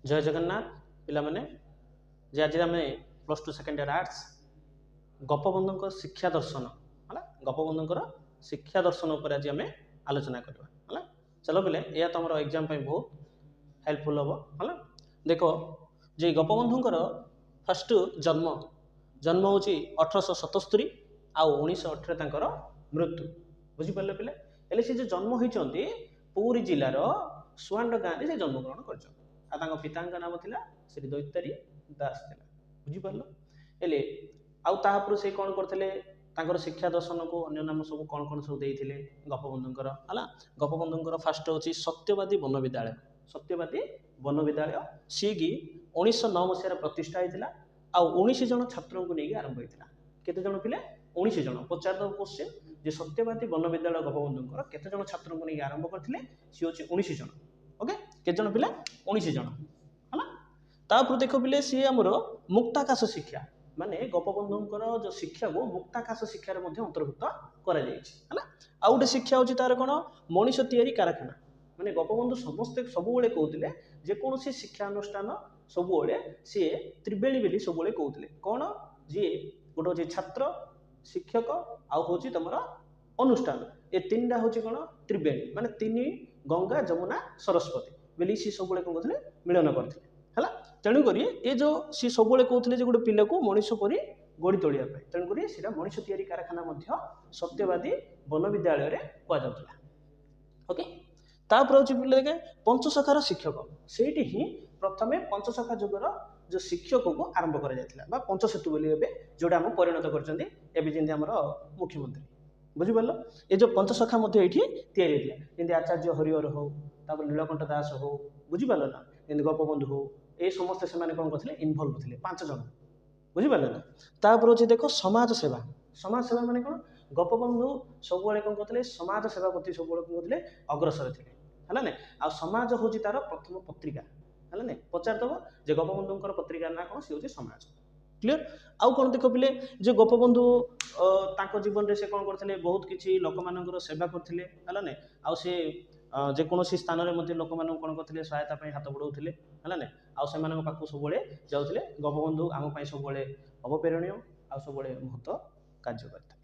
जय जगन्नाथ पिला माने जे आज आम +2 सेकेंड इयर आर्ट्स गोपबंधु शिक्षा दर्शन है गोपबंधु शिक्षा दर्शन उपर आज आम आलोचना करवा है। चलो पिले यह तुम एग्जाम बहुत हेल्पफुल हम है। देख जे गोपबंधुर फर्स्ट जन्म जन्म हूँ 1877 आउ 1918 मृत्यु बुझीपारे पिले हेल्ले सी जो जन्म होती पुरी जिलार सुआंड गाँव में जन्मग्रहण कर पिता नाम था श्री दैतारी दास थिला बुझीपार हेले आउपर से कौन करते शिक्षा दर्शन को अन्य नाम सब कौन कौन सब देते गोपबंधुर है। गोपबंधुर फास्ट हूँ सत्यवादी वन विद्यालय सत्यवादी वन विद्यालय सी कि 1909 मसीह प्रतिष्ठा होता आउ 19 जन छात्रों को लेकिन आरंभ होता केते जन पिले 19 जन पचार क्वेश्चन जे सत्यवादी वन विद्यालय गोपबंधुर केते जन छात्रों को लेकिन आरंभ करते सी हूँ 19 जन ओके केते जन पिले 19 जन है। तापर देख पिले सी आमर मुक्ताकाश शिक्षा माने गोपबंधुर जो शिक्षा को मुक्ताकाश शिक्षार अंतर्भुक्त कर गोटे शिक्षा हूँ तार कौन मनीष तैयारी कारखाना माने गोपबंधु समस्ते सबुले कहते जेकोसी शिक्षानुष्ठान सबुले सी त्रिवेणी बोली सबुले कहते कौन जी गोटे हूँ छात्र शिक्षक आउ हूँ तुम अनुष्ठान ए तीन हूँ कौन त्रिवेणी माने तीन गंगा जमुना सरस्वती बोली सी सब कौन करते मिलन करते है। तेणुक ये जो सी सब कहते गोटे पिला को मनीष परी गढ़ी तोलिया तेणुक सीटा मनीष तैयारी कारखाना सत्यवादी वन विद्यालय कहुला ओके। तापर हूँ पिले देखे पंचसखार शिक्षक से ही प्रथमे पंचसखा जुगर जो शिक्षक को आरंभ कर पंचसेतु बोली जोटा आम परिणत करमर मुख्यमंत्री बुझीपार ये जो पंचसखा ये आचार्य हरिहर हो नीलकंठ दास हो बुझीपार ना गोपबंधु हो ये समस्ते से कौन करते इनवल्व थे 5 जन बुझीपार ना। तापर हूँ देख समाज सेवा माने कौन गोपबंधु सब कौन करते समाज सेवा प्रति सब कौन करते अग्रसर थे है ना। आ समाज हूँ तार प्रथम पत्रिका है ना पचारदेव जे गोपबंधुर पत्रिका ना कौन सी हूँ समाज क्लीयर। आउ कौन देख पिले जो गोपबंधु जीवन में से कौन करते बहुत किसी लोक मान सेवा करते है ना आउ से जेकोसी स्थान में लोक मान कौन करते सहायता हाथ बढ़ाऊे है ना आउ से पाक सब जाते गोपबंधु आम सब अवप्रेरणीय आ सब महत्व कार्य करते।